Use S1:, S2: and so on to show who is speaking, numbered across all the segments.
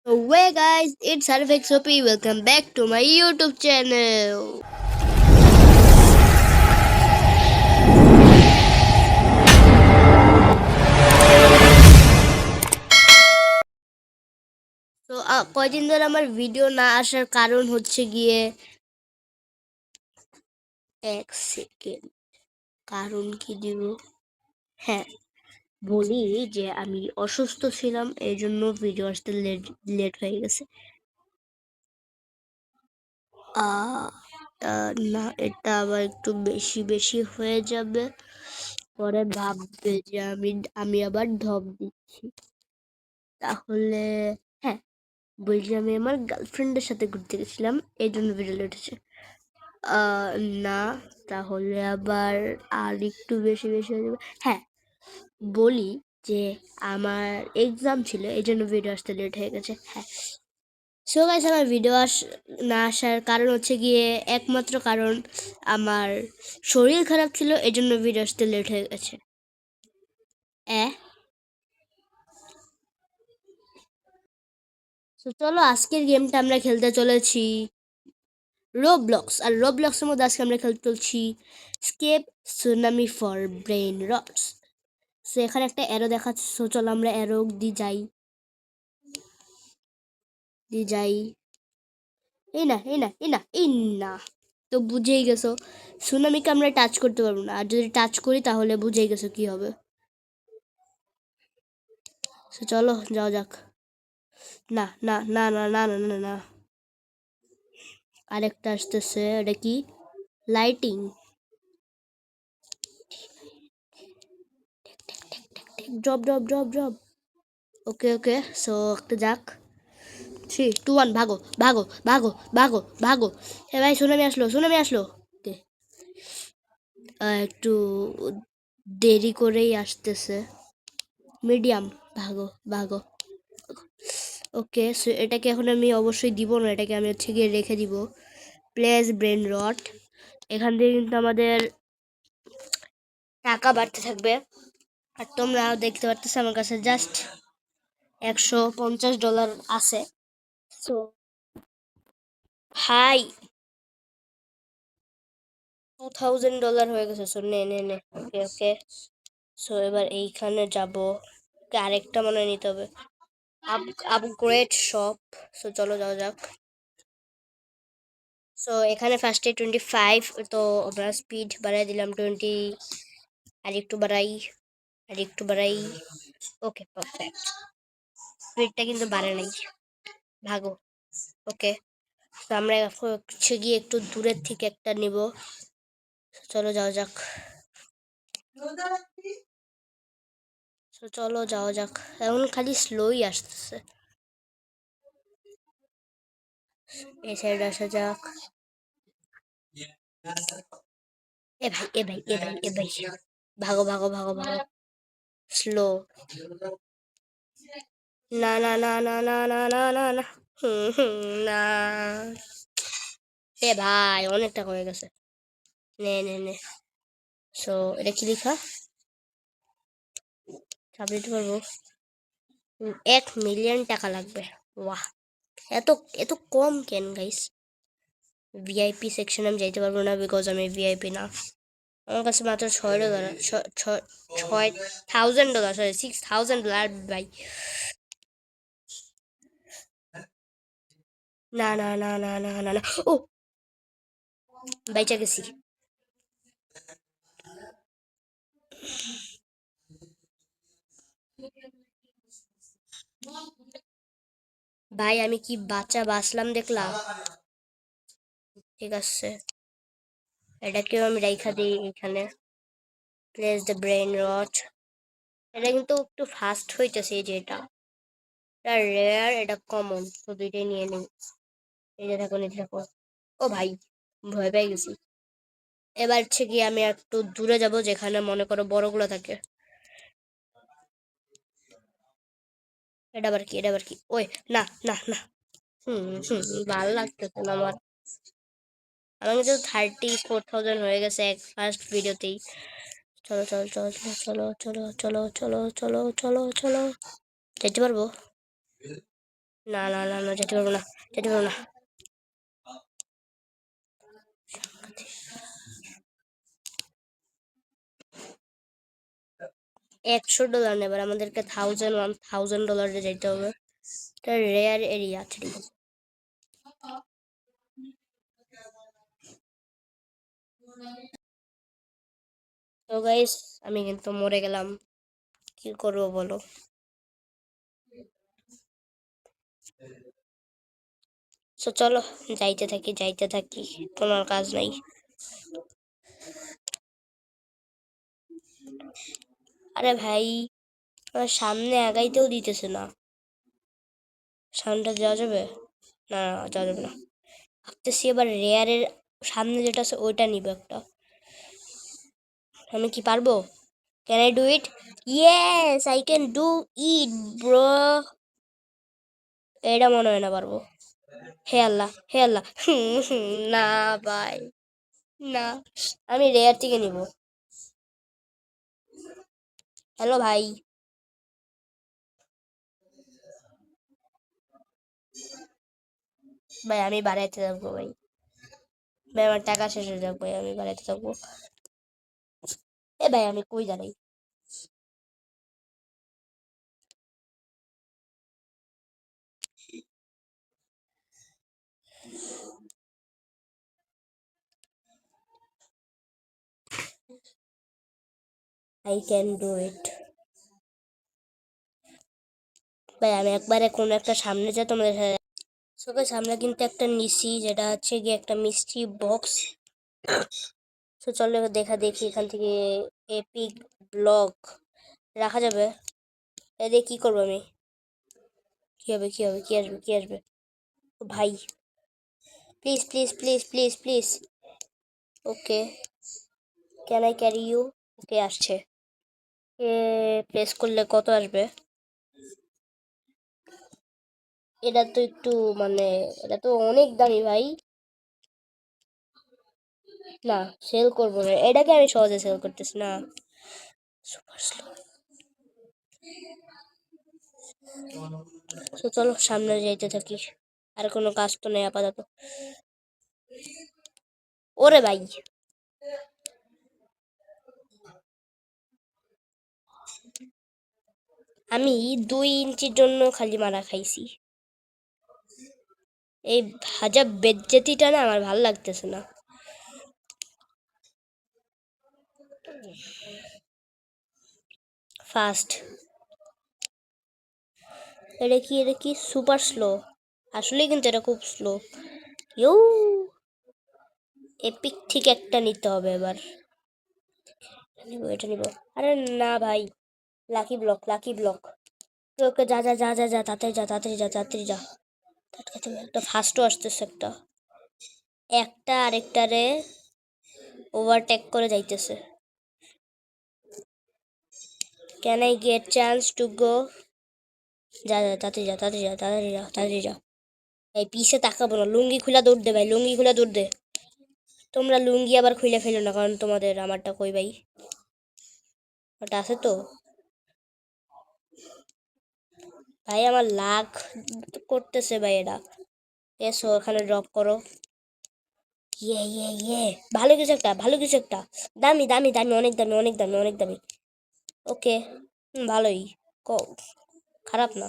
S1: Hey guys, it's Harvik Sopi. Welcome back to my YouTube channel. তো কয়দিন ধরে আমার ভিডিও না আসার কারণ হচ্ছে গিয়ে এক সেকেন্ড কারণ কি দিব। হ্যাঁ, বলি যে আমি অসুস্থ ছিলাম, এই জন্য ভিডিও আসতে লেট লেট হয়ে গেছে। আহ, না, এটা আবার একটু বেশি বেশি হয়ে যাবে, পরে ভাববে যে আমি আবার ঢপ দিচ্ছি। তাহলে হ্যাঁ, বলছি আমি আমার গার্লফ্রেন্ডের সাথে ঘুরতে গেছিলাম, এই জন্য ভিডিও উঠেছে। আহ, না, তাহলে আবার আর একটু বেশি বেশি হয়ে যাবে। হ্যাঁ, বলি যে আমার এক্সাম ছিল, এই জন্য ভিডিও আসতে লেট হয়ে গেছে। হ্যাঁ, সো গাইস, আমার ভিডিও না আসার কারণ হচ্ছে গিয়ে একমাত্র কারণ আমার শরীর খারাপ ছিল, এই জন্য ভিডিও আসতে লেট হয়ে গেছে। এ তো চলো, আজকের গেমটা আমরা খেলতে চলেছি রোবলক্স। আর রোবলক্সের মধ্যে আজকে আমরা খেলতে চলছি escape tsunami for brainrots. So এখানে একটা অ্যারো দেখাচ্ছে, সো চলো আমরা অ্যারো দি যাই। এই না তো বুঝেই গেছো, সুনামিকে আমরা টাচ করতে পারবো না, আর যদি টাচ করি তাহলে বুঝেই গেছো কি হবে। সো চলো যাও যাক। না না না না না না না না, আরেকটা আসতেছে, এটা কি? Lightning. Drop drop drop drop. Okay okay, so একটা যাক। 3, 2, 1, ভাগো ভাগো ভাগো ভাগো ভাগো। এ ভাই, সুনামি আসলো। ওকে, একটু দেরি করেই আসতেছে। মিডিয়াম, ভাগো ভাগো। ওকে, সো এটাকে এখন আমি অবশ্যই দিব না, এটাকে আমি হচ্ছে গিয়ে রেখে দিব। প্লেস ব্রেন রট। এখান থেকে কিন্তু আমাদের টাকা বাড়তে থাকবে। আর তোমরা দেখতে পারতেছো আমার কাছে জাস্ট $150 আছে। সো হাই, $2000 হয়ে গেছে। সো নে নে নে, ওকে ওকে। সো এবার এইখানে যাব, আরেকটা মনে হয় নিতে হবে, আপগ্রেড শপ। সো চলো যাও যাক। সো এখানে ফার্স্টে 25, তো আমরা স্পিড বাড়াই দিলাম 20। আর একটু বাড়াই, আর একটু বাড়াই। ওকে, পারফেক্ট। স্পিডটা কিন্তু বাড়ে নাই। ভাগো। ওকে, তো আমরা হচ্ছে গিয়ে একটু দূরের থেকে একটা নিব। চলো যাও যাক। তো চলো যাওয়া যাক। এখন খালি স্লোই আসতেছে। এই সাইড আসা যাক। এ ভাই, ভাগো ভাগো ভাগো ভাগো। স্লো। না না না না না না না না না। না। এ ভাই, অনেক টাকা হয়ে গেছে। নে নে নে। সো এটা কি লেখা? চাপ দিতে পারবো। 1 মিলিয়ন টাকা লাগবে। বাহ, এত এত কম কেন গাইস? ভিআইপি সেকশন আমি যাইতে পারবো না, বিকজ আমি ভিআইপি না। আমার কাছে মাত্র $6, $6,000, সরি $6,000 ভাই। না না না না না না না। ও, বাইচা গেছি। ভাই, আমি কি বাচ্চা বাঁচলাম দেখলাম। ঠিক আছে, এটাকেও আমি রাইখা দিই এখানে। প্লেস দ্য ব্রেন রট। এটা কিন্তু একটু ফাস্ট হইতেছে, এই যে এটা রেয়ার, এটা কমন, তো দুইটাই নিয়ে নিই। এই যে থাকো, নিতে থাকো। ও ভাই, ভয় পেয়ে গেছি। এবার হচ্ছে কি আমি একটু দূরে যাব, যেখানে মনে করো বড়গুলো থাকে। এটা আবার কি ওই, না না না। ভালো লাগতেছে না আমার। আমার কিন্তু 34,000 হয়ে গেছে এক ফার্স্ট ভিডিওতেই। চলো চলো চলো চলো চলো চলো চলো চলো চলো চলো চলো। যেতে পারবো? না না না না, যেতে পারবো না, যেতে পারবো না। $100 নেবে, আমাদেরকে $1000 যেতে হবে। এটা রেয়ার এরিয়া 3। তো গাইস, আমি কিন্তু মরে গেলাম, কি করবো বলো? তো চলো, যাইতে থাকি যাইতে থাকি, কোনো আর কাজ নাই। আরে ভাই, আমার সামনে আগাইতেও দিতেছে না। সামনেটা যাওয়া যাবে? না না, যাওয়া যাবে না। ভাবতেছি এবার রেয়ারের সামনে যেটা আছে ওইটা নিব একটা। আমি কি পারবো? Can I do it? Yes, I can do it bro. এটা মনে হয় না পারবো। হে আল্লাহ, হে আল্লাহ। না ভাই, না, আমি রেয়ার থেকে নিব। হ্যালো ভাই। ভাই আমি বাড়াইতে থাকবো ভাই। ভাই আমার টাকা শেষ হয়ে যাবে ভাই, আমি বাড়াইতে থাকবো। এ ভাই, আমি কই দাঁড়াই? I can do it. ভাই আমি একবারে কোনো একটা সামনে যা তোমাদের সাথে। সবাই সামনে কিন্তু একটা নিছি, যেটা হচ্ছে গিয়ে একটা মিষ্টি বক্স। তো চলো এবার দেখা দেখি এখান থেকে এপিক ব্লক রাখা যাবে। এদের কি করবো আমি? কি হবে, কি হবে, কি আসবে, কি আসবে? ও ভাই, please please please please please. Okay, can I carry you? Okay, আসছে। এ প্রেস করলে কত আসবে? এটা তো একটু মানে, এটা তো অনেক দামি ভাই। না, সেল করবো না, এটাকে আমি সহজে সেল করতেছি না। Super slow. তো চলো সামনে যাইতে থাকি, আর কোনো কাজ তো নেই আপাতত। ওরে ভাই, আমি 2 ইঞ্চির জন্য খালি মারা খাইছি। এই ভাজা বেজ্জতিটা না আমার ভালো লাগতেছে না। ফাস্ট। এটা কি, এটা কি সুপার স্লো? আসলে কিন্তু এটা খুব স্লো। ইউ, এপিক ঠিক একটা নিতে হবে এবার। নিব, এটা নিব। আরে না ভাই, লাকি ব্লক, লাকি ব্লক। ওকে, যা যা যা যা যা, তাড়াতাড়ি যা, তাড়াতাড়ি যা, তাড়াতাড়ি যা। তাড়াতাড়ি একটা ফাস্টও আসতেছে একটা। একটা আরেকটারে ওভারটেক করে যাইতেছে। Can I gate chance to go? যা যা, তাড়াতাড়ি যা, তাড়াতাড়ি যা, তাড়াতাড়ি যা, তাড়াতাড়ি যা। এই পিছে তাকাবো না, লুঙ্গি খুলা দৌড় দে ভাই, লুঙ্গি খুলা দৌড় দে। তোমরা লুঙ্গি আবার খুলে ফেলো না, কারণ তোমাদের আমারটা কই ভাই? ওটা আছে তো? ভাই আমার লাখ করতেছে ভাই এটা। এসো ওখানে ড্রপ করো। ইয়ে ইয়ে ইয়ে, ভালো কিছু একটা, ভালো কিছু একটা। দামি দামি দামি, অনেক দামি, অনেক দামি, অনেক দামি। ওকে, ভালোই। খারাপ না।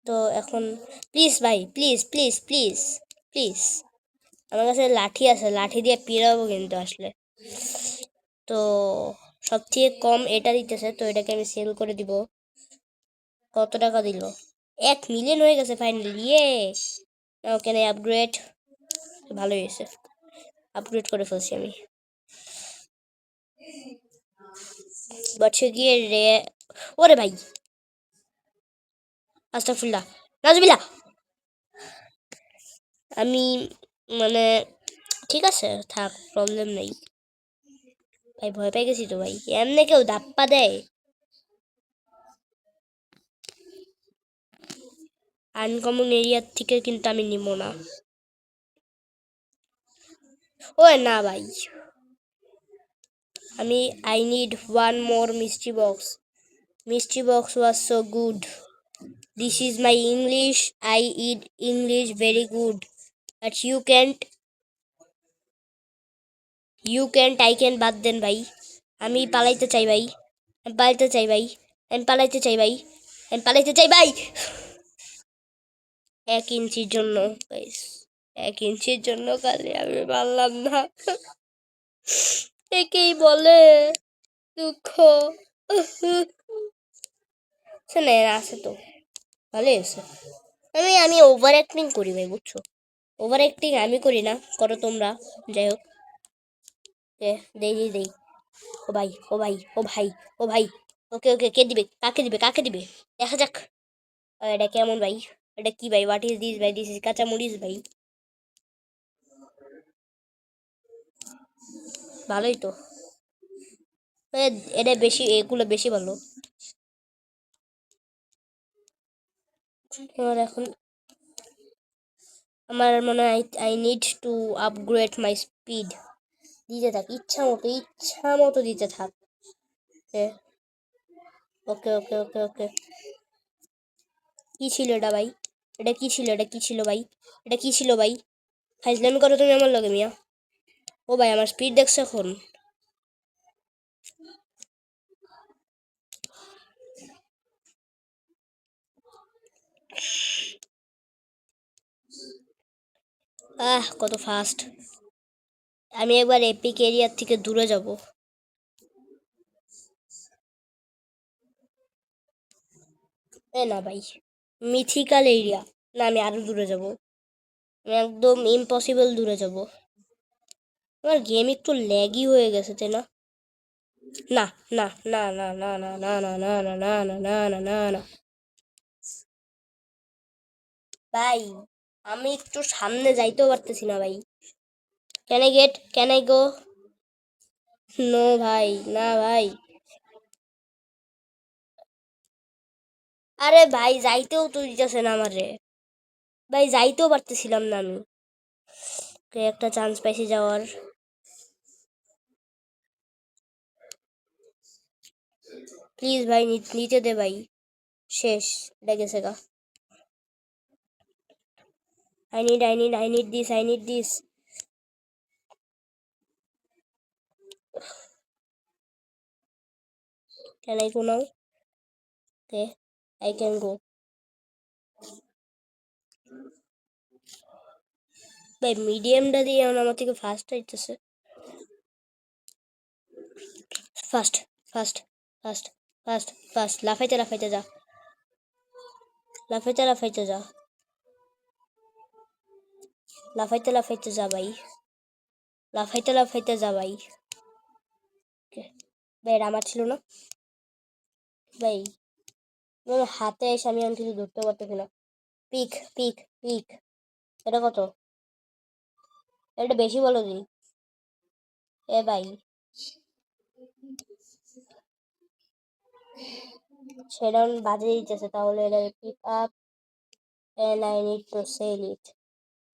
S1: তো এখন প্লিজ ভাই, প্লিজ প্লিজ প্লিজ প্লিজ। আমার কাছে লাঠি আছে, লাঠি দিয়ে পিড়াবো কিন্তু আসলে। তো সব থেকে কম এটা দিতেছে, তো এটাকে আমি সেল করে দিব। কত টাকা দিল? 1 মিলিয়ন হয়ে গেছে ফাইনালি, ইয়ে। ওকে, আপগ্রেড। ভালোই হয়েছে, আপগ্রেড করে ফেলছি আমি। বছর গিয়ে রে। ওরে ভাই, আস্তাগফিরুল্লাহ, নাজবিল্লাহ। আমি মানে, ঠিক আছে থাক, প্রবলেম নেই। ভাই ভয় পেয়ে গেছি তো ভাই, এমনি কেউ ধাপ্পা দেয়? আনকমন এরিয়ার থেকে কিন্তু আমি নিব না। ও না ভাই, আমি আই নিড ওয়ান মোর মিষ্টি বক্স। মিষ্টি box was so good. This is my English. I eat English very good. But you can't. I can বাদ দেন ভাই। আমি পালাইতে চাই ভাই। আমি পালাইতে চাই ভাই। আমি পালাইতে চাই ভাই। আমি পালাইতে চাই ভাই। 1 ইঞ্চির জন্য গাইস, 1 ইঞ্চির জন্য কালে আমি পারলাম না। একেই বলে দুঃখ। শোনে আছে তো ভালোই আছে। আমি ওভার অ্যাক্টিং করি ভাই, বুঝছো? ওভার অ্যাক্টিং আমি করি না, করো তোমরা। যাই হোক, দেই। ও ভাই, ও ভাই, ও ভাই, ও ভাই। ওকে ওকে, কে দিবে? কাকে দিবে? কাকে দিবে? দেখা যাক। এটা কেমন ভাই? এটা কি ভাই? হোয়াট ইজ দিস ভাই? দিস ইজ কাঁচা মরিচ ভাই। ভালোই তো। এটা বেশি, এগুলো বেশি ভালো। আমার এখন আমার মনে হয় I need to upgrade my speed. দিতে থাক, ইচ্ছা মতো দিতে থাক। ওকে ওকে ওকে ওকে। কি ছিল এটা ভাই? এটা কি ছিল? ভাই? এটা কি ছিল ভাই? ফাইজলামি করো তুমি আমার লগে মিয়া। ও ভাই, আমার স্পিড দেখছো এখন? কত ফাস্ট! আমি একবার এপিক এরিয়ার থেকে দূরে যাব। না ভাই, মিথিক্যাল এরিয়া। না, আমি আরো দূরে যাব। আমি একদম ইম্পসিবল দূরে যাব। আমার গেম একটু ল্যাগই হয়ে গেছে, তাই না? না না না না না না না না না না না না না না না না। ভাই, আমি একটু সামনে যাইতেও পারতেছি না ভাই। Can I go? নো ভাই, না ভাই। আরে ভাই, যাইতেও তো দিতেছে না আমারে। ভাই, যাইতেও পারতেছিলাম না আমি। একটা চান্স পাইছি যাওয়ার। প্লিজ ভাই, নিতে দে ভাই। শেষ, এটা গেছে গা। I need this. Can I go now? Okay, I can go. ভাই, মিডিয়ামটা দিয়ে আমার থেকে ফাস্ট হইতেছে। Fast fast fast fast fast. লাফাইতে যা। লাফাইতে যা। লাফাইতে যা ভাই। লাফাইতে যা ভাই। ভাই, এটা আমার ছিল না ভাই। হাতে এসে আমি কিছু ধরতে পারতেছি না। Pick pick pick. এটা কত? এটা বেশি বলো দি। এ ভাই, সেটা বাজে দিতেছে। তাহলে এটা pick up and I need to sell it.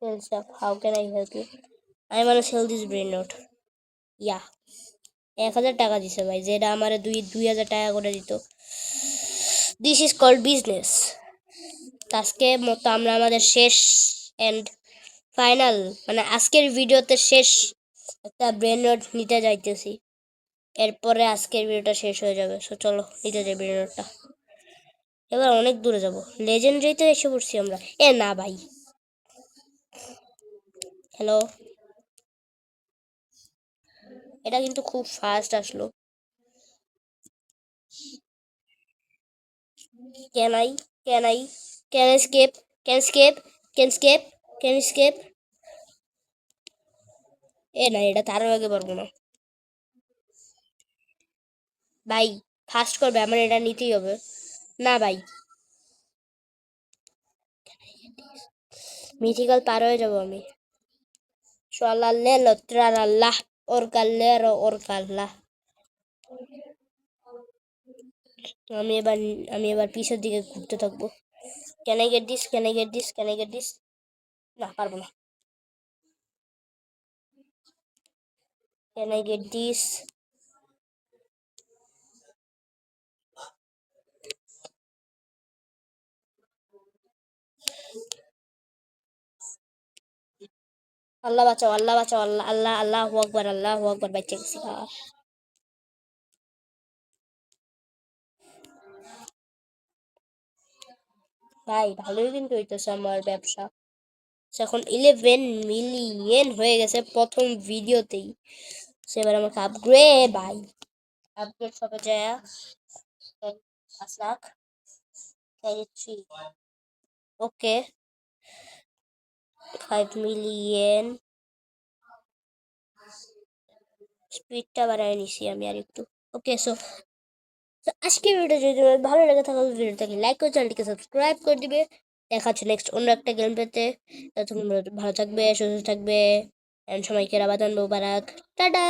S1: Sell stuff. How can I help you? I wanna sell this brain note. Yeah. 1,000 টাকা দিছে ভাই, যেটা আমার 2,000 টাকা করে দিত। This is called business. আজকে মতো আমরা আমাদের শেষ এন্ড ফাইনাল, মানে আজকের ভিডিওতে শেষ একটা ব্রেন নোট নিতে যাইতেছি। এরপরে আজকের ভিডিওটা শেষ হয়ে যাবে। সো চলো, নিতে যাই ব্রেন নোটটা। এবার অনেক দূরে যাব। লেজেন্ডারিতে এসে পড়ছি আমরা। না ভাই। হ্যালো। এটা কিন্তু খুব ফাস্ট আসলো। Can I can I can escape can escape can escape can escape? না, এটা তারও আগে পারবো না ভাই। ফাস্ট করবে, আমার এটা নিতেই হবে। না ভাই, মিথিক্যাল পার হয়ে যাবো আমি। শালালে ট্রালাল্লাহ ওর কাল্লেরো ওর কাল্লাহ। আমি এবার আমি এবার পিছের দিকে ঘুরতে থাকবো। Can I get this? Can I get this? Can I get this? না, পারবো না। Can I get this? Allah বাঁচাও, আল্লাহ বাঁচাও, আল্লাহ আল্লাহ আল্লাহু আকবার, আল্লাহু আকবার, বাইচে গেছি। ভাই ভালোই কিন্তু হইতেছে আমার ব্যবসা। এখন 11 মিলিয়ন হয়ে গেছে প্রথম ভিডিওতেই। সেবার আমাকে আপগ্রেড ভাই, আপগ্রেড শপে যায় 5 লাখ 3, ওকে 5 মিলিয়ন। স্পিডটা বাড়ায় নিছি আমি আর একটু। ওকে সো আজকের ভিডিও যদি তোমার ভালো লাগে তাহলে ভিডিওটাকে লাইক করে চ্যানেলটিকে সাবস্ক্রাইব করে দিবে। দেখা হচ্ছে নেক্সট অন্য একটা গেম পেতে। ততক্ষণ ভালো থাকবে, সুস্থ থাকবে, সবাইকে রামাদান মোবারক, টাটা।